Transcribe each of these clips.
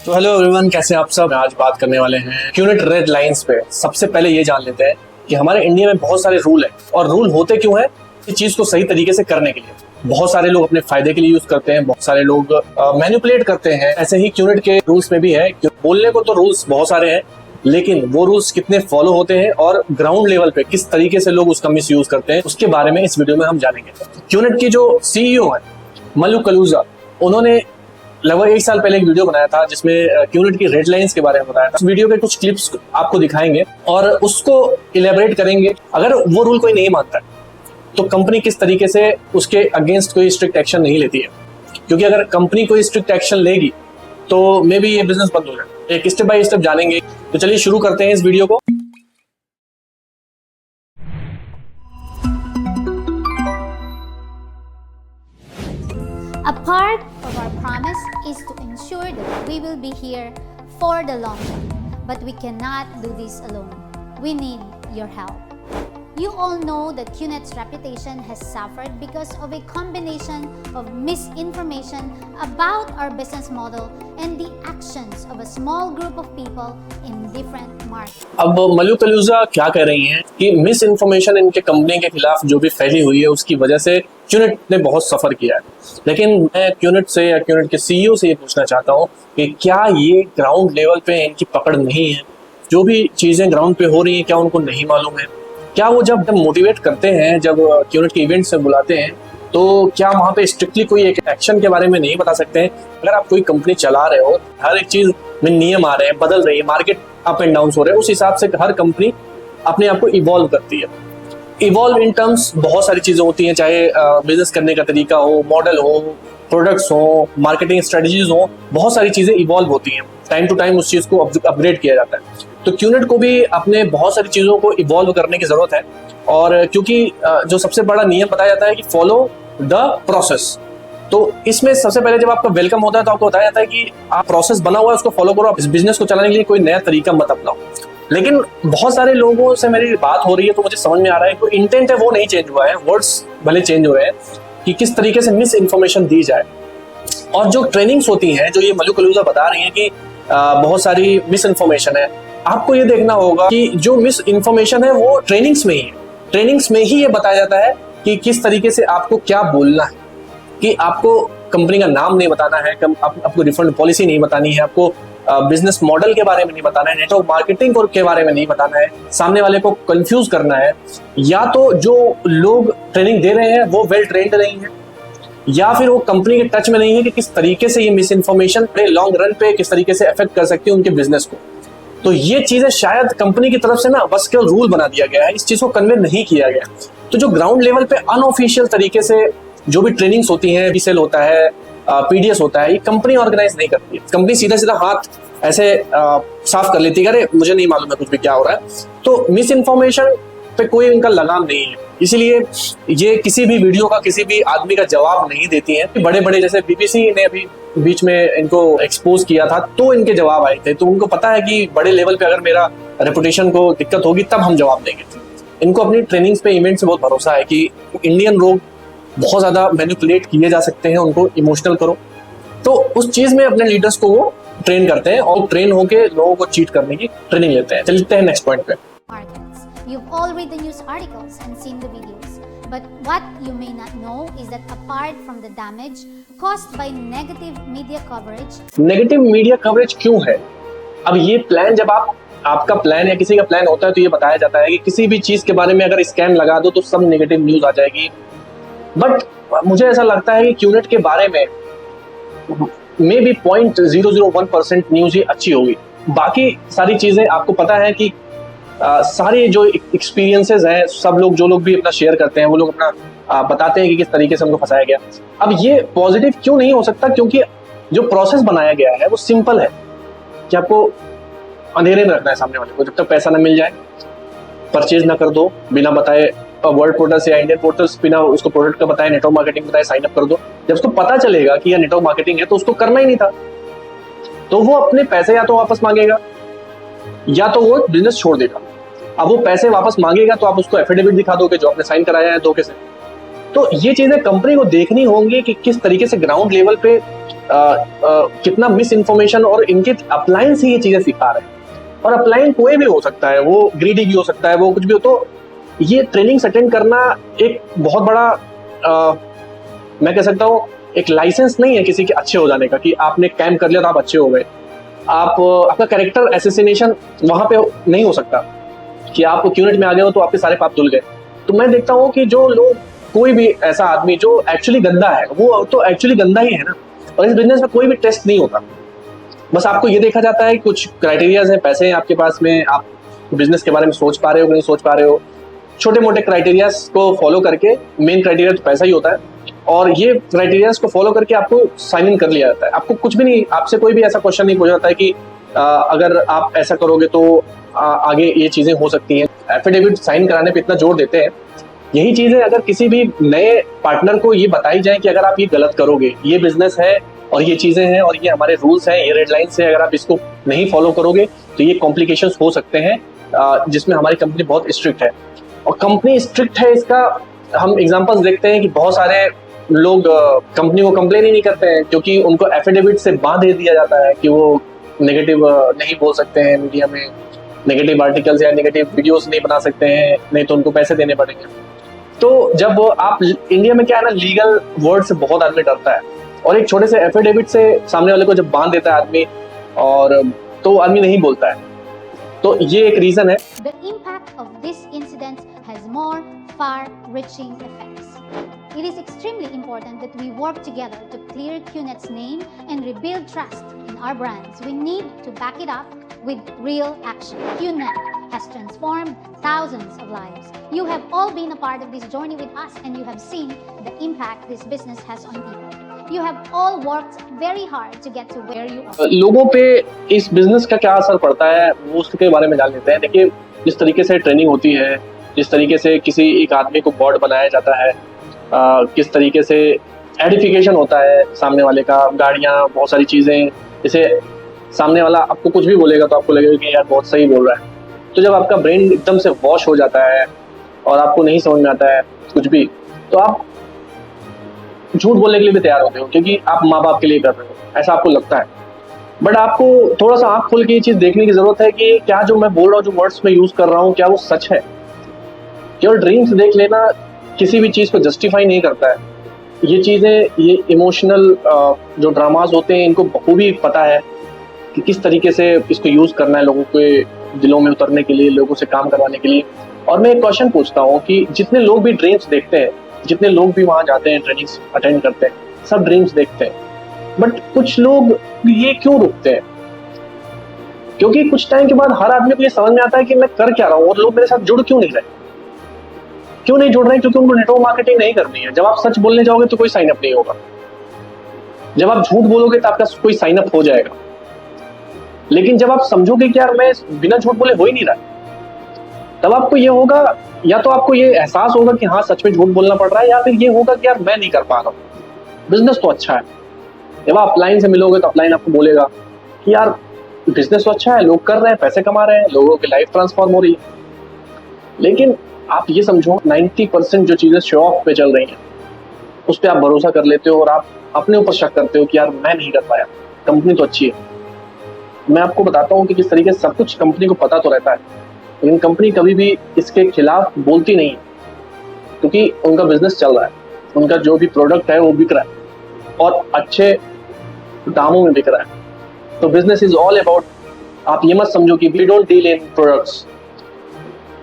तो hello everyone, कैसे आप सब। आज बात करने वाले हैं क्यूनेट रेड लाइंस पे। सबसे पहले ये जान लेते हैं कि हमारे इंडिया में बहुत सारे रूल है, और रूल होते क्यों है? इस चीज को सही तरीके से करने के लिए। बहुत सारे लोग अपने फायदे के लिए यूज करते हैं, बहुत सारे लोग मैनिपुलेट करते हैं। ऐसे ही क्यूनेट के रूल्स में भी है। बोलने को तो रूल्स बहुत सारे हैं, लेकिन वो रूल्स कितने फॉलो होते हैं और ग्राउंड लेवल पे किस तरीके से लोग उसका मिस यूज करते हैं, उसके बारे में इस वीडियो में हम जानेंगे। क्यूनेट की जो सीईओ है मलू कलूजा, उन्होंने लगभग 1 साल पहले एक वीडियो बनाया था जिसमें क्यूनेट की रेड लाइंस के बारे में बताया था। उस वीडियो के कुछ क्लिप्स आपको दिखाएंगे और उसको इलेबोरेट करेंगे। अगर वो रूल कोई नहीं मानता है तो कंपनी किस तरीके से उसके अगेंस्ट कोई स्ट्रिक्ट एक्शन नहीं लेती है, क्योंकि अगर कंपनी कोई स्ट्रिक्ट एक्शन लेगी तो मे बी ये बिजनेस बंद हो जाए। एक स्टेप बाय स्टेप जानेंगे। तो चलिए शुरू करते हैं इस वीडियो को। A part of our promise is to ensure that we will be here for the long term, but we cannot do this alone. We need your help. You all know that QNet's reputation has suffered because of a combination of misinformation about our business model and the actions of a small group of people in different markets. अब मलू कलूजा क्या कह रही हैं कि miss information इनके company के खिलाफ जो भी फैली हुई है उसकी वजह से क्यूनेट ने बहुत सफर किया है। लेकिन मैं क्यूनेट से या क्यूनेट के सीईओ से ये पूछना चाहता हूँ कि क्या ये ग्राउंड लेवल पे इनकी पकड़ नहीं है? जो भी चीजें ग्राउंड पे हो रही है क्या उनको नहीं मालूम है? क्या वो जब मोटिवेट करते हैं, जब क्यूनेट के इवेंट से बुलाते हैं, तो क्या वहाँ पे स्ट्रिक्टली कोई एक एक्शन के बारे में नहीं बता सकते हैं? अगर आप कोई कंपनी चला रहे हो, हर एक चीज में नियम आ रहे हैं, बदल रही है, मार्केट अप एंड डाउन हो रहे हैं, उस हिसाब से हर कंपनी अपने आप को इवॉल्व करती है। इवॉल्व इन टर्म्स बहुत सारी चीजें होती हैं, चाहे बिजनेस करने का तरीका हो, मॉडल हो, प्रोडक्ट्स हो, मार्केटिंग स्ट्रेटजीज हो, बहुत सारी चीजें इवॉल्व होती हैं। टाइम टू टाइम उस चीज को अपग्रेड किया जाता है। तो क्यूनेट को भी अपने बहुत सारी चीजों को इवॉल्व करने की जरूरत है। और क्योंकि जो सबसे बड़ा नियम बताया जाता है कि फॉलो द प्रोसेस, तो इसमें सबसे पहले जब आपका वेलकम होता है तो आपको बताया जाता है कि आप प्रोसेस बना हुआ है उसको फॉलो करो। आप इस बिजनेस को चलाने के लिए कोई नया तरीका मत अपनाओ। लेकिन बहुत सारे लोगों से मेरी बात हो रही है तो मुझे समझ में आ रहा है कि इंटेंट है वो नहीं चेंज हुआ है, वर्ड्स भले चेंज हो रहे हैं कि किस तरीके से मिस इन्फॉर्मेशन दी जाए। और जो ट्रेनिंग्स होती हैं, जो ये मलू कलूजा बता रही हैं कि बहुत सारी मिस इन्फॉर्मेशन है, आपको ये देखना होगा कि जो मिस इन्फॉर्मेशन है वो ट्रेनिंग्स में ही है। ट्रेनिंग्स में ही ये बताया जाता है कि किस तरीके से आपको क्या बोलना है, कि आपको कंपनी का नाम नहीं बताना है, आपको रिफंड पॉलिसी नहीं बतानी है, आपको बिजनेस मॉडल के बारे में नहीं बताना है, नेटवर्क मार्केटिंग के बारे में नहीं बताना है, सामने वाले को कंफ्यूज करना है। या तो जो लोग ट्रेनिंग दे रहे हैं वो वेल ट्रेंड नहीं है, या फिर वो कंपनी के टच में नहीं है कि किस तरीके से ये मिस इन्फॉर्मेशन लॉन्ग रन पे किस तरीके से अफेक्ट कर सकती है उनके बिजनेस को। तो ये चीजें शायद कंपनी की तरफ से ना बस केवल रूल बना दिया गया है, इस चीज को कन्वे नहीं किया गया। तो जो ग्राउंड लेवल पे अनऑफिशियल तरीके से जो भी ट्रेनिंग्स होती हैं, बीसेल होता है, पीडीएस होता है, ये कंपनी ऑर्गेनाइज नहीं करती है। कंपनी सीधा सीधा हाथ ऐसे साफ कर लेती है, अरे मुझे नहीं मालूम है कुछ भी क्या हो रहा है। तो मिस इन्फॉर्मेशन पे कोई इनका लगाम नहीं है, इसीलिए ये किसी भी वीडियो का किसी भी आदमी का जवाब नहीं देती हैं। बड़े बड़े जैसे बीबीसी ने अभी बीच में इनको एक्सपोज किया था तो इनके जवाब आए थे। तो उनको पता है कि बड़े लेवल पे अगर मेरा रेपुटेशन को दिक्कत होगी तब हम जवाब देंगे। इनको अपनी ट्रेनिंग्स पे, इवेंट से बहुत भरोसा है कि इंडियन लोग बहुत ज्यादा मैनिपुलेट किए जा सकते हैं, उनको इमोशनल करो। तो उस चीज में अपने लीडर्स को वो ट्रेन करते हैं और ट्रेन होके लोगों को चीट करने की ट्रेनिंग लेते हैं। चलते हैं नेक्स्ट पॉइंट पे। You've all read the news articles and seen the videos, but what you may not know is that apart from the damage caused by negative media coverage, negative media coverage क्यों है? अब ये plan, जब आपका plan या किसी का plan होता है तो ये बताया जाता है कि किसी भी चीज के बारे में अगर स्कैम लगा दो तो सब नेगेटिव न्यूज आ जाएगी। बट मुझे ऐसा लगता है कि क्यूनेट के बारे में मे बी 0.001% न्यूज ही अच्छी होगी। बाकी सारी चीजें आपको पता है कि सारे जो एक्सपीरियंसेस हैं, सब लोग जो लोग भी अपना शेयर करते हैं वो लोग अपना बताते हैं कि किस तरीके से उनको फंसाया गया। अब ये पॉजिटिव क्यों नहीं हो सकता? क्योंकि जो प्रोसेस बनाया गया है वो सिंपल है कि आपको अंधेरे में रखना है सामने वाले को। जब तक पैसा ना मिल जाए परचेज ना कर दो बिना बताए, वर्ल्ड पोर्टल से या इंडियन पोर्टल बिना उसको प्रोडक्ट का बताए, नेटवर्क मार्केटिंग बताए, साइन अप कर दो। जब उसको पता चलेगा कि यह नेटवर्क मार्केटिंग है तो उसको करना ही नहीं था, तो वो अपने पैसे या तो वापस मांगेगा या तो वो बिजनेस छोड़ देगा। अब वो पैसे वापस मांगेगा तो आप उसको एफिडेविट दिखा दोगे जो आपने साइन कराया है धोखे से। तो ये चीजें कंपनी को देखनी होंगी कि किस तरीके से ग्राउंड लेवल पे कितना मिस इन्फॉर्मेशन और इनके अपलाइन से ये चीजें सिखा रहे हैं। और अपलाइन कोई भी हो सकता है, वो ग्रीडी भी हो सकता है, वो कुछ भी हो। तो ये ट्रेनिंग्स अटेंड करना एक बहुत बड़ा मैं कह सकता हूँ एक लाइसेंस नहीं है किसी के अच्छे हो जाने का, कि आपने कैंप कर लिया तो आप अच्छे हो गए। आपका कैरेक्टर एसेसिनेशन वहां पे नहीं हो सकता कि आप क्यूनेट में आ गए हो तो आपके सारे पाप धुल गए। तो मैं देखता हूँ कि जो लोग, कोई भी ऐसा आदमी जो एक्चुअली गंदा है, वो तो एक्चुअली गंदा ही है ना। और इस बिजनेस में कोई भी टेस्ट नहीं होता, बस आपको ये देखा जाता है कुछ क्राइटेरियाज हैं, पैसे हैं आपके पास में, आप बिजनेस के बारे में सोच पा रहे हो कि नहीं सोच पा रहे हो। छोटे मोटे क्राइटेरियाज को फॉलो करके, मेन क्राइटेरिया तो पैसा ही होता है, और ये क्राइटेरियाज को फॉलो करके आपको साइन इन कर लिया जाता है। आपको कुछ भी नहीं, आपसे कोई भी ऐसा क्वेश्चन नहीं पूछा जाता है कि अगर आप ऐसा करोगे तो आगे ये चीजें हो सकती हैं। एफिडेविट साइन कराने पे इतना जोर देते हैं। यही चीजें अगर किसी भी नए पार्टनर को ये बताई जाए कि अगर आप ये गलत करोगे, ये बिजनेस है और ये चीजें हैं और ये हमारे रूल्स हैं, ये रेड लाइन्स हैं, अगर आप इसको नहीं फॉलो करोगे तो ये कॉम्प्लिकेशंस हो सकते हैं, जिसमें हमारी कंपनी बहुत स्ट्रिक्ट है। और कंपनी स्ट्रिक्ट है, इसका हम एग्जांपल्स देखते हैं कि बहुत सारे लोग कंपनी को कंप्लेन ही नहीं करते हैं, क्योंकि उनको एफिडेविट से बांध दिया जाता है कि वो नेगेटिव नहीं बोल सकते हैं, मीडिया में नेगेटिव आर्टिकल्स या नेगेटिव वीडियोस नहीं बना सकते हैं, नहीं तो उनको पैसे देने पड़ेंगे। तो जब आप इंडिया में क्या है ना, लीगल वर्ड से बहुत आदमी डरता है, और एक छोटे से एफिडेविट से सामने वाले को जब बांध देता है आदमी, और तो आदमी नहीं बोलता है। तो ये एक रीजन है। The impact of this incident has more far-reaching effects. It is extremely important that we work together to clear QNet's name and rebuild trust in our brands. We need to back it up with real action. QNet has transformed thousands of lives. You have all been a part of this journey with us, and you have seen the impact this business has on people. You have all worked very hard to get to where you are. लोगों पे इस business का क्या असर पड़ता है, वो उसके बारे में जान लेते हैं। देखिए, जिस तरीके से ट्रेनिंग होती है, जिस तरीके से किसी एक आदमी को बॉर्ड बनाया जाता है, किस तरीके से एडिफिकेशन होता है सामने वाले का, गाड़ियाँ, बहुत सारी चीज़ें, जैसे सामने वाला आपको कुछ भी बोलेगा तो आपको लगेगा कि यार बहुत सही बोल रहा है। तो जब आपका ब्रेन एकदम से वॉश हो जाता है और आपको नहीं समझ में आता है कुछ भी, तो आप झूठ बोलने के लिए भी तैयार होते हो, क्योंकि आप माँ बाप के लिए कर रहे हो, ऐसा आपको लगता है। बट आपको थोड़ा सा आँख खोल के ये चीज़ देखने की ज़रूरत है कि क्या जो मैं बोल रहा हूँ, जो वर्ड्स में यूज़ कर रहा हूँ, क्या वो सच है। केवल ड्रीम्स देख लेना किसी भी चीज़ को जस्टिफाई नहीं करता है। ये चीज़ें, ये इमोशनल जो ड्रामाज होते हैं, इनको बखूबी पता है कि किस तरीके से इसको यूज़ करना है लोगों के दिलों में उतरने के लिए, लोगों से काम करवाने के लिए। और मैं एक क्वेश्चन पूछता हूँ कि जितने लोग भी ड्रीम्स देखते हैं, जितने लोग भी वहाँ जाते हैं, ट्रेनिंग्स अटेंड करते हैं, सब ड्रीम्स देखते हैं, बट कुछ लोग ये क्यों रुकते हैं? क्योंकि कुछ टाइम के बाद हर आदमी को ये समझ में आता है कि मैं कर क्या रहा हूँ, और लोग मेरे साथ जुड़ क्यों नहीं रहे। क्यों नहीं जुड़ रहे हैं? क्योंकि उनको नेटवर्क मार्केटिंग नहीं करनी है। जब आप सच बोलने जाओगे तो कोई साइन अप नहीं होगा, जब आप झूठ बोलोगे तो आपका कोई साइन अप हो जाएगा। लेकिन जब आप समझोगे कि यार मैं बिना झूठ बोले हो ही नहीं रहा, तब आपको ये होगा, या तो आपको ये एहसास होगा कि हाँ सच में झूठ बोलना पड़ रहा है, या फिर ये होगा कि यार मैं नहीं कर पा रहा हूँ। बिजनेस तो अच्छा है। जब आप अपलाइन से मिलोगे तो अपलाइन आपको बोलेगा कि यार बिजनेस तो अच्छा है, लोग कर रहे हैं, पैसे कमा रहे हैं, लोगों की लाइफ ट्रांसफॉर्म हो रही है। लेकिन आप ये समझो 90% जो चीज़ें शो ऑफ पे चल रही हैं, उस पर आप भरोसा कर लेते हो और आप अपने ऊपर शक करते हो कि यार मैं नहीं कर पाया, कंपनी तो अच्छी है। मैं आपको बताता हूँ कि किस तरीके से सब कुछ कंपनी को पता तो रहता है, लेकिन कंपनी कभी भी इसके खिलाफ बोलती नहीं है, क्योंकि उनका बिजनेस चल रहा है, उनका जो भी प्रोडक्ट है वो बिक रहा है और अच्छे दामों में बिक रहा है। तो बिजनेस इज ऑल अबाउट, आप ये मत समझो कि we don't deal in products,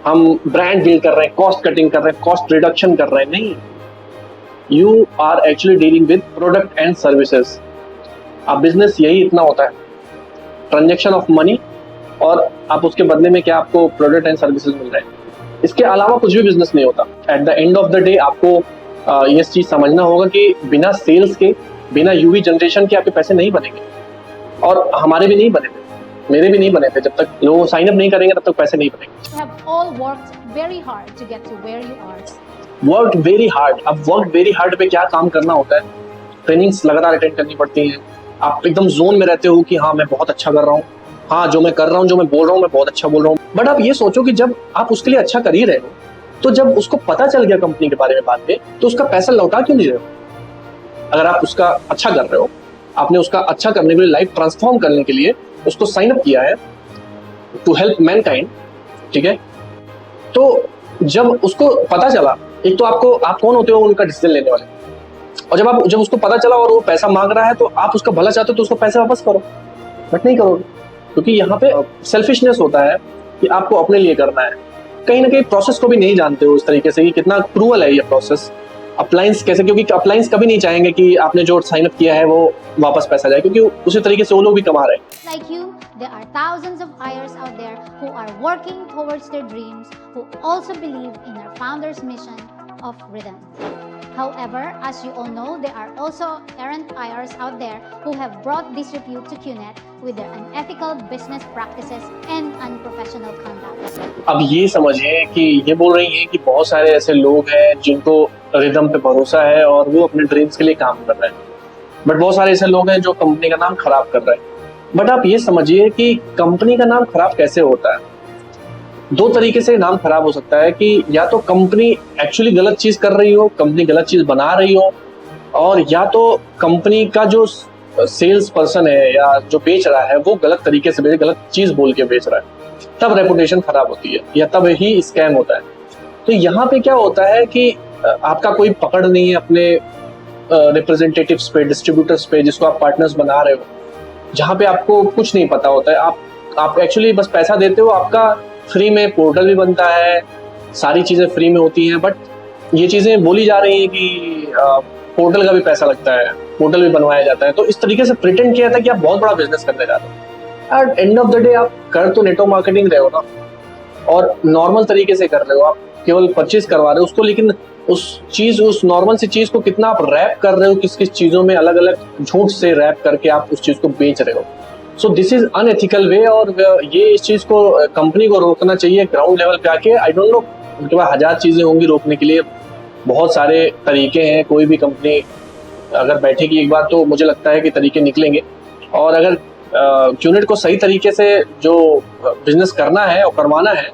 हम ब्रांड डील कर रहे हैं, कॉस्ट कटिंग कर रहे हैं, कॉस्ट रिडक्शन कर रहे हैं। नहीं, you are actually dealing with product and services. अब बिजनेस यही इतना होता है, ट्रांजेक्शन ऑफ मनी, और आप उसके बदले में क्या आपको प्रोडक्ट एंड सर्विसेज मिल रहे हैं। इसके अलावा कुछ भी बिजनेस नहीं होता। At the end of the day आपको ये चीज़ समझना होगा कि बिना सेल्स के, बिना यूवी जनरेशन के आपके पैसे नहीं बनेंगे, और हमारे भी नहीं बने थे, मेरे भी नहीं बने थे। जब तक लोग साइन अप नहीं करेंगे तब तक पैसे नहीं बनेंगे। You have all worked very hard to get to where you are. Worked very hard. अब वर्क वेरी हार्ड पे क्या काम करना होता है? ट्रेनिंग्स लगातार अटेंड करनी पड़ती हैं। आप एकदम जोन में रहते हो कि हाँ मैं बहुत अच्छा कर रहा हूँ, हाँ जो मैं कर रहा हूँ, जो मैं बोल रहा हूँ, मैं बहुत अच्छा बोल रहा हूँ। बट आप ये सोचो कि जब आप उसके लिए अच्छा कर ही रहे हो, तो जब उसको पता चल गया कंपनी के बारे में बाद में, तो उसका पैसा लौटा क्यों नहीं रहे हो? अगर आप उसका अच्छा कर रहे हो, आपने उसका अच्छा करने के लिए, लाइफ ट्रांसफॉर्म करने के लिए उसको साइन अप किया है टू हेल्प मैनकाइंड, ठीक है। तो जब उसको पता चला, एक तो आप कौन होते हो उनका डिसीजन लेने वाले, और जब उसको पता चला और वो पैसा मांग रहा है तो आप उसका भला चाहते हो तो उसको पैसे वापस करो, बट नहीं करोगे, क्योंकि यहाँ पे सेल्फिशनेस होता है कि आपको अपने लिए करना है। कहीं ना कहीं प्रोसेस को भी नहीं जानते हो इस तरीके से कि कितना क्रूअल है ये प्रोसेस। अप्लायंस कैसे, क्योंकि अप्लायंस कभी नहीं चाहेंगे कि आपने जो साइन अप किया है वो वापस पैसा जाए, क्योंकि उसी तरीके से वो लोग भी कमा रहे हैं। Like you, there are thousands of buyers out there who are working towards their dreams, who also believe in our founder's mission of Rhythm. However, as you all know, there are also errant buyers out there who have brought disrepute to QNet with their unethical business practices and unprofessional conduct. अब ये समझिए कि ये बोल रही है कि बहुत सारे ऐसे लोग हैं जिनको रिदम पे भरोसा है और वो अपने ड्रीम्स के लिए काम कर रहे हैं, बट बहुत सारे ऐसे लोग हैं जो कंपनी का नाम खराब कर रहे हैं। बट आप ये समझिए कि कंपनी का नाम खराब कैसे होता है। दो तरीके से नाम खराब हो सकता है कि या तो कंपनी एक्चुअली गलत चीज कर रही हो, कंपनी गलत चीज बना रही हो, और या तो कंपनी का जो सेल्स पर्सन है या जो बेच रहा है वो गलत तरीके से गलत चीज बोल के बेच रहा है, तब रेपुटेशन खराब होती है या तब ही स्कैम होता है। तो यहाँ पे क्या होता है कि आपका कोई पकड़ नहीं है अपने रिप्रेजेंटेटिव्स पे, डिस्ट्रीब्यूटर्स पे, जिसको आप पार्टनर्स बना रहे हो, जहाँ पे आपको कुछ नहीं पता होता है। आप एक्चुअली बस पैसा देते हो, आपका फ्री में पोर्टल भी बनता है, सारी चीजें फ्री में होती हैं, बट ये चीजें बोली जा रही हैं कि पोर्टल का भी पैसा लगता है, पोर्टल भी बनवाया जाता है। तो इस तरीके से प्रिटेंड किया था कि आप बहुत बड़ा बिजनेस करने जा रहे हो। At end of the day आप कर तो नेटवर्क मार्केटिंग रहे हो ना, और नॉर्मल तरीके से कर रहे हो, आप केवल परचेज करवा रहे हो उसको, लेकिन उस नॉर्मल सी चीज को कितना आप रैप कर रहे हो, किस किस चीजों में अलग अलग झूठ से रैप करके आप उस चीज को बेच रहे हो। सो दिस इज अनएथिकल वे, और ये इस चीज को कंपनी को रोकना चाहिए ग्राउंड लेवल पे आके। आई डोंट नो, उनके पास हजार चीजें होंगी रोकने के लिए, बहुत सारे तरीके हैं। कोई भी कंपनी अगर बैठेगी एक बार तो मुझे लगता है कि तरीके निकलेंगे, और अगर QNet को सही तरीके से जो बिजनेस करना है और करवाना है,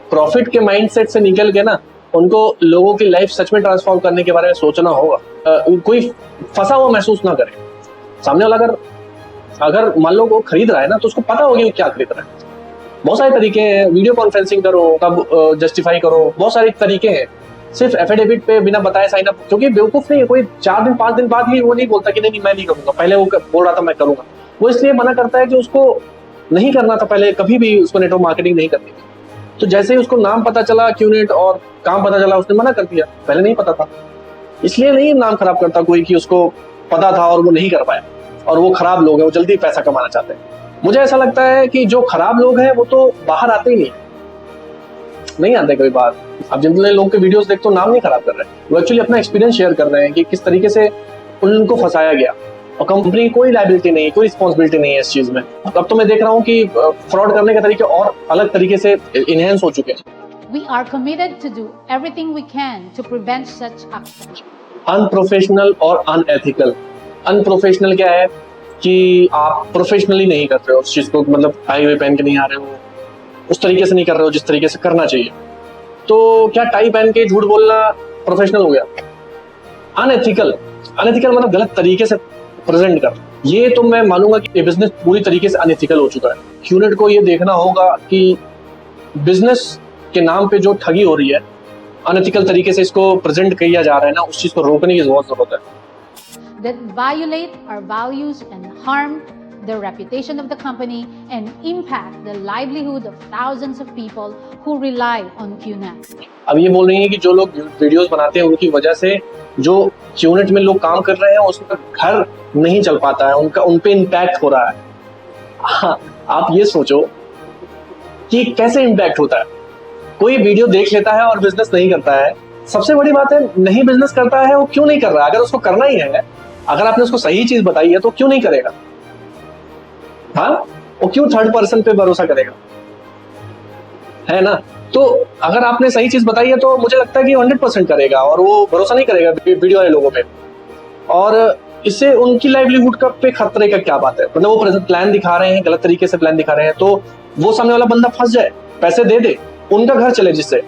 प्रॉफिट के माइंडसेट से निकल के ना, उनको लोगों की लाइफ सच में ट्रांसफॉर्म करने के बारे में सोचना होगा। कोई फंसा हुआ महसूस ना करे। सामने वाला अगर मान लो वो खरीद रहा है ना, तो उसको पता होगी वो क्या खरीद रहा है। बहुत सारे तरीके हैं, वीडियो कॉन्फ्रेंसिंग करो, तब जस्टिफाई करो, बहुत सारे तरीके हैं। सिर्फ एफिडेविट पे बिना बताए साइन अप, क्योंकि बेवकूफ नहीं है कोई 4 दिन 5 दिन बाद ही वो नहीं बोलता कि नहीं मैं नहीं करूंगा, पहले वो बोल रहा था मैं करूंगा। वो इसलिए मना करता है कि उसको नहीं करना था पहले, कभी भी उसको नेटवर्क मार्केटिंग नहीं करनी थी। तो जैसे ही उसको नाम पता चला QNet और काम पता चला, उसने मना कर दिया, पहले नहीं पता था। इसलिए नहीं नाम खराब करता कोई कि उसको पता था और वो नहीं कर पाया, और वो खराब लोग हैं, वो जल्दी पैसा कमाना चाहते हैं। मुझे ऐसा लगता है कि जो खराब लोग हैं वो तो बाहर आते ही नहीं आते कभी बाहर। अब जितने लोग के वीडियोस देखते हो, नाम नहीं खराब कर रहे हैं, वो एक्चुअली अपना एक्सपीरियंस शेयर कर रहे हैं कि किस तरीके से उनको फंसाया गया, और कंपनी की कोई लायबिलिटी नहीं है, कोई रिस्पॉन्सिबिलिटी नहीं है इस चीज में। अब तो मैं देख रहा हूँ कि फ्रॉड करने के तरीके और अलग तरीके से इनहेंस हो चुके हैं। We are committed to do everything we can to prevent such actions. Unprofessional और अनएथिकल। अनप्रोफेशनल क्या है कि आप प्रोफेशनली नहीं कर रहे हो उस चीज को, मतलब टाई हुए पहन के नहीं आ रहे हो, उस तरीके से नहीं कर रहे हो जिस तरीके से करना चाहिए। तो क्या टाई पहन के झूठ बोलना प्रोफेशनल हो गया? अनएथिकल मतलब गलत तरीके से प्रेजेंट कर, ये तो मैं मानूंगा कि ये बिजनेस पूरी तरीके से अनएथिकल हो चुका है। QNet को ये देखना होगा कि बिजनेस के नाम पे जो ठगी हो रही है, अनएथिकल तरीके से इसको प्रेजेंट किया जा रहा है ना, उस चीज को रोकने की बहुत जरूरत है। That violate our values and harm the reputation of the company and impact the livelihood of thousands of people who rely on QNet. अब ये बोल रही है कि जो लोग वीडियोस बनाते हैं उनकी वजह से जो QNet में लोग काम कर रहे हैं उसका घर नहीं चल पाता है, उन पे इम्पैक्ट हो रहा है। हाँ, आप ये सोचो कि कैसे इम्पैक्ट होता है। कोई वीडियो देख लेता है और बिजनेस नहीं करता है। सबसे बड़ी बात है, नहीं बिजनेस करता है वो क्यों नहीं कर रहा है? अगर उसको करना ही है, अगर आपने उसको सही चीज बताई है तो क्यों नहीं करेगा? हाँ, वो क्यों थर्ड पर्सन पे भरोसा करेगा? है ना? तो अगर आपने सही चीज बताई है तो मुझे लगता है कि 100% करेगा, और वो भरोसा नहीं करेगा वीडियो वाले लोगों पे। और इससे उनकी लाइवलीहुड का पे खतरे का क्या बात है? मतलब वो प्लान दिखा रहे हैं, गलत तरीके से प्लान दिखा रहे हैं, तो वो सामने वाला बंदा फंस जाए, पैसे दे दे, उनका घर चले, जिससे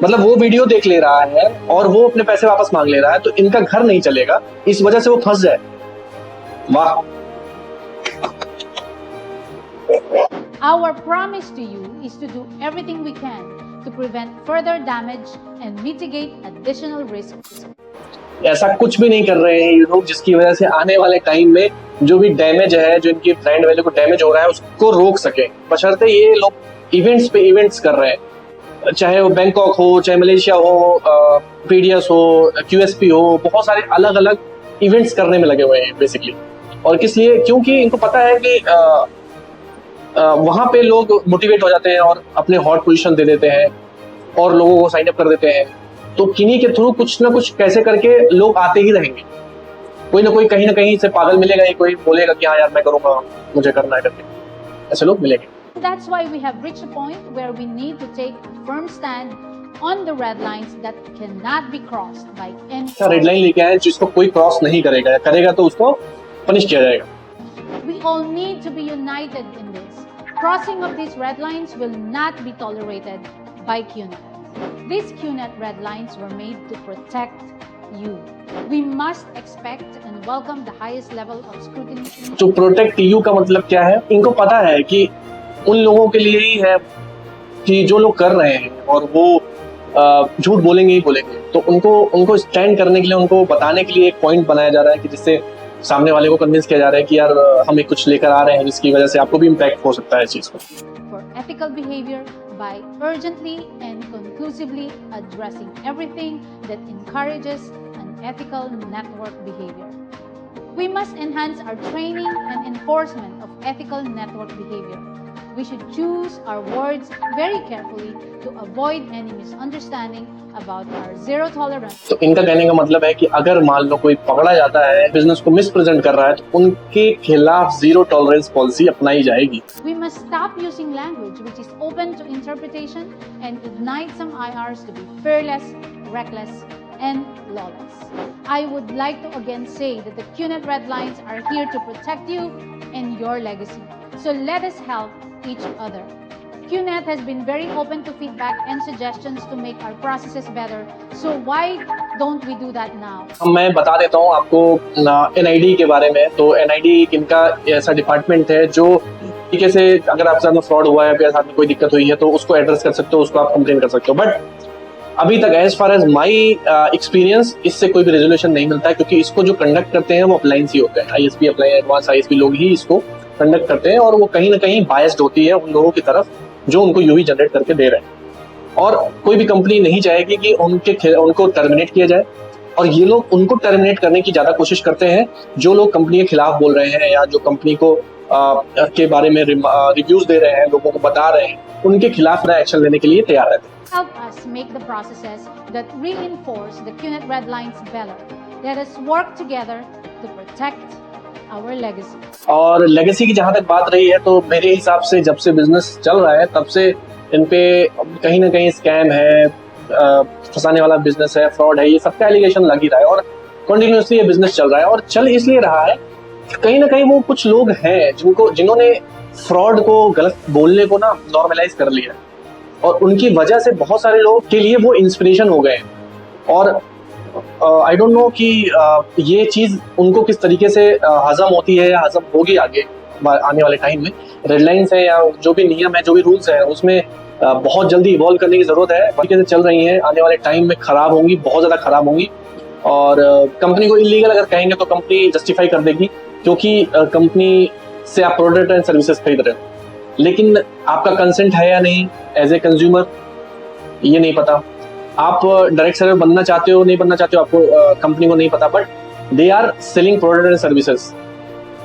मतलब वो वीडियो देख ले रहा है और वो अपने पैसे वापस मांग ले रहा है, तो इनका घर नहीं चलेगा, इस वजह से वो फंस जाए। वाह। Our promise to you is to do everything we can to prevent further damage and mitigate additional risks. ऐसा कुछ भी नहीं कर रहे हैं ये लोग जिसकी वजह से आने वाले टाइम में जो भी डैमेज है, जो इनकी ब्रांड वैल्यू को डैमेज हो रहा है, उसको रोक सके। बशर्ते ये लोग इवेंट्स पे इवेंट्स कर रहे हैं, चाहे वो बैंकॉक हो, चाहे मलेशिया हो, पीडीएस हो, क्यूएसपी हो, बहुत सारे अलग अलग इवेंट्स करने में लगे हुए हैं बेसिकली। और किस लिए? क्योंकि इनको पता है कि वहां पे लोग मोटिवेट हो जाते हैं और अपने हॉट पोजीशन दे देते हैं और लोगों को साइन अप कर देते हैं। तो किन्हीं के थ्रू कुछ ना कुछ कैसे करके लोग आते ही रहेंगे। कोई ना कोई कहीं ना कहीं से पागल मिलेगा ही, कोई बोलेगा कि हाँ यार मैं करूंगा, मुझे करना है करके, ऐसे लोग मिलेंगे। That's why we have reached a point where we need to take a firm stand on the red lines that cannot be crossed by any. Red line लेके आए जिसको कोई क्रॉस नहीं करेगा, करेगा तो उसको पनिश किया जाएगा। We all need to be united in this. Crossing of these red lines will not be tolerated by QNet. These QNet red lines were made to protect you. We must expect and welcome the highest level of scrutiny. तो protect you का मतलब क्या है? इनको पता है कि उन लोगों के लिए ही है कि जो लोग कर रहे हैं और वो झूठ बोलेंगे ही बोलेंगे, तो उनको स्टैंड करने के लिए, उनको बताने के लिए एक पॉइंट बनाया जा रहा है कि जिससे सामने वाले को कन्विंस किया जा रहा है कि यार हम एक कुछ लेकर आ रहे हैं जिसकी वजह से आपको भी इम्पैक्ट हो सकता है इस चीज को। For ethical behavior by urgently and conclusively addressing everything that encourages unethical network behavior. We must enhance our training and enforcement of ethical network behavior. We should choose our words very carefully to avoid any misunderstanding about our zero tolerance. तो इनका कहने का मतलब है कि अगर मान लो कोई पकड़ा जाता है, बिजनेस को मिसप्रेजेंट कर रहा है, तो उनके खिलाफ जीरो टॉलरेंस पॉलिसी अपनाई जाएगी। We must stop using language which is open to interpretation and ignite some IRs to be fearless, reckless, and lawless. I would like to again say that the QNet Red Lines are here to protect you and your legacy. So let us help each other. QNet has been very open to feedback and suggestions to make our processes better. So why don't we do that now? मैं बता देता हूँ आपको NID के बारे में। तो NID इनका ऐसा डिपार्टमेंट है जो तरीके से अगर आपके साथ में फ्रॉड हुआ है, आपके साथ में कोई दिक्कत हुई है, तो उसको एड्रेस कर सकते हो, उसको आप कंप्लेन कर सकते हो। बट अभी तक as far as my experience इससे कोई भी रेजोल्यूशन नहीं मिलता है, क्योंकि इसको जो कंडक्ट करते हैं वो अप्लायंस ही होते हैं। ISP अप्लाई एडवांस ISP लोग ही इसको कंडक्ट करते हैं और वो कहीं ना कहीं बायस्ड होती है उन लोगों की तरफ जो उनको यूवी जनरेट करके दे रहे हैं। और कोई भी कंपनी नहीं चाहेगी कि उनको टर्मिनेट किया जाए, और ये लोग उनको टर्मिनेट करने की ज्यादा कोशिश करते हैं जो लोग कंपनी के खिलाफ बोल रहे हैं या जो कंपनी को के बारे में रिव्यूज दे रहे हैं, लोगों को बता रहे हैं, उनके खिलाफ एक्शन लेने के लिए तैयार रहते हैं। Help us make the processes that reinforce the QNet Red Lines better. Let us work together to protect our legacy. और लेगेसी की जहां तक बात रही है, तो मेरे हिसाब से जब से बिजनेस चल रहा है तब से इन पे कहीं ना कहीं स्कैम है, फंसाने वाला बिजनेस है, फ्रॉड है, ये सबका एलिगेशन लग ही रहा है और कंटिन्यूअसली ये बिजनेस चल रहा है। और चल इसलिए रहा है कहीं ना कहीं वो कुछ लोग हैं जिन्होंने फ्रॉड को, गलत बोलने को ना नॉर्मलाइज कर लिया, और उनकी वजह से बहुत सारे लोग के लिए वो इंस्पिरेशन हो गए। और आई डोंट नो कि ये चीज उनको किस तरीके से हजम होती है या हजम होगी आगे आने वाले टाइम में। रेड लाइन्स है या जो भी नियम है, जो भी रूल्स है, उसमें बहुत जल्दी इवॉल्व करने की जरूरत है। तरीके से चल रही है, आने वाले टाइम में खराब होंगी, बहुत ज्यादा खराब होंगी। और कंपनी को इलीगल अगर कहेंगे तो कंपनी जस्टिफाई कर देगी, क्योंकि कंपनी से आप प्रोडक्ट एंड सर्विसेज खरीद रहे हो, लेकिन आपका कंसेंट है या नहीं एज ए कंज्यूमर ये नहीं पता। आप डायरेक्ट सेलर बनना चाहते हो, नहीं बनना चाहते हो, आपको कंपनी को नहीं पता, but they are selling product and services.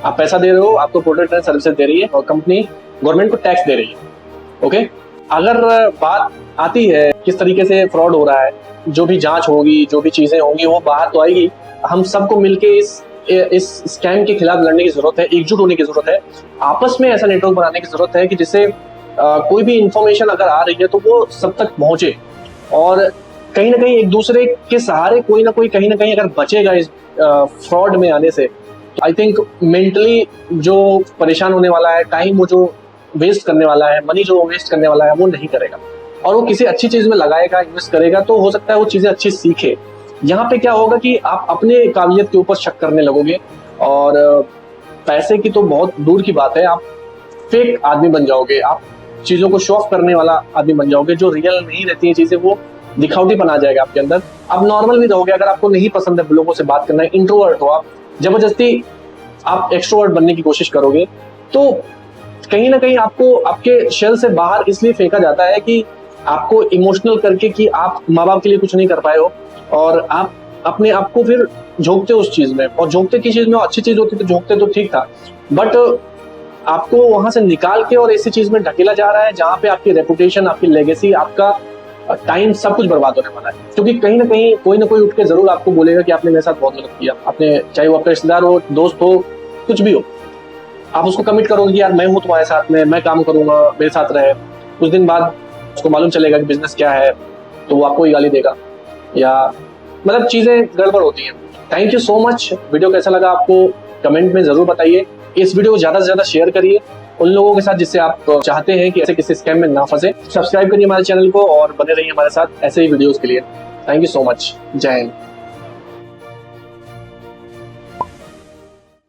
आप पैसा दे रहे हो, आपको प्रोडक्ट एंड सर्विसेज दे रही है, और कंपनी गवर्नमेंट को टैक्स दे रही है। ओके, अगर बात आती है किस तरीके से फ्रॉड हो रहा है, जो भी जांच होगी, जो भी चीजें होंगी, वो बाहर तो आएगी। हम सबको मिलके इस स्कैम के खिलाफ लड़ने की जरूरत है, एकजुट होने की जरूरत है, आपस में ऐसा नेटवर्क बनाने की जरूरत है कि जिससे कोई भी इंफॉर्मेशन अगर आ रही है तो वो सब तक पहुंचे, और कहीं ना कहीं एक दूसरे के सहारे कोई ना कोई कहीं ना कहीं अगर बचेगा इस फ्रॉड में आने से, तो आई थिंक मेंटली जो परेशान होने वाला है, टाइम वो जो वेस्ट करने वाला है, मनी जो वेस्ट करने वाला है, वो नहीं करेगा, और वो किसी अच्छी चीज में लगाएगा, इन्वेस्ट करेगा, तो हो सकता है वो चीजें अच्छी सीखे। यहाँ पे क्या होगा कि आप अपने काबिलियत के ऊपर शक करने लगोगे, और पैसे की तो बहुत दूर की बात है, आप फेक आदमी बन जाओगे, आप चीजों को शो ऑफ करने वाला आदमी बन जाओगे, जो रियल नहीं रहती है चीजें वो दिखावटीपन आ जाएगा आपके अंदर। आप नॉर्मल भी रहोगे, अगर आपको नहीं पसंद है लोगों से बात करना, इंट्रोवर्ट हो आप, जबरदस्ती आप एक्सट्रोवर्ट बनने की कोशिश करोगे, तो कहीं ना कहीं आपको आपके शेल से बाहर इसलिए फेंका जाता है कि आपको इमोशनल करके कि आप माँ बाप के लिए कुछ नहीं कर पाए हो, और आप अपने आप को फिर झोंकते हो उस चीज में, और झोंकते किस चीज में, अच्छी चीज होती तो झोंकते तो ठीक था, बट आपको वहां से निकाल के और ऐसी चीज में ढकेला जा रहा है जहां पे आपकी रेपुटेशन, आपकी लेगेसी, आपका टाइम सब कुछ बर्बाद होने वाला है। क्योंकि कहीं ना कहीं कोई ना कोई उठ के जरूर आपको बोलेगा कि आपने मेरे साथ बहुत गलत किया, आपने, चाहे वो आपका रिश्तेदार हो, दोस्त हो, कुछ भी हो, आप उसको कमिट करोगे कि यार मैं हूँ तुम्हारे साथ में, मैं काम करूंगा, मेरे साथ रहे। कुछ दिन बाद उसको मालूम चलेगा कि बिजनेस क्या है, तो वो आपको ही गाली देगा, या मतलब चीजें गड़बड़ होती हैं। Thank you so much. Video कैसा लगा आपको कमेंट में जरूर बताइए। इस वीडियो को ज्यादा से ज्यादा शेयर करिए उन लोगों के साथ जिससे आप चाहते हैं कि ऐसे किसी स्कैम में ना फंसे। सब्सक्राइब करिए हमारे चैनल को और बने रहिए हमारे साथ ऐसे ही वीडियोस के लिए। Thank you so much. जय हिंद।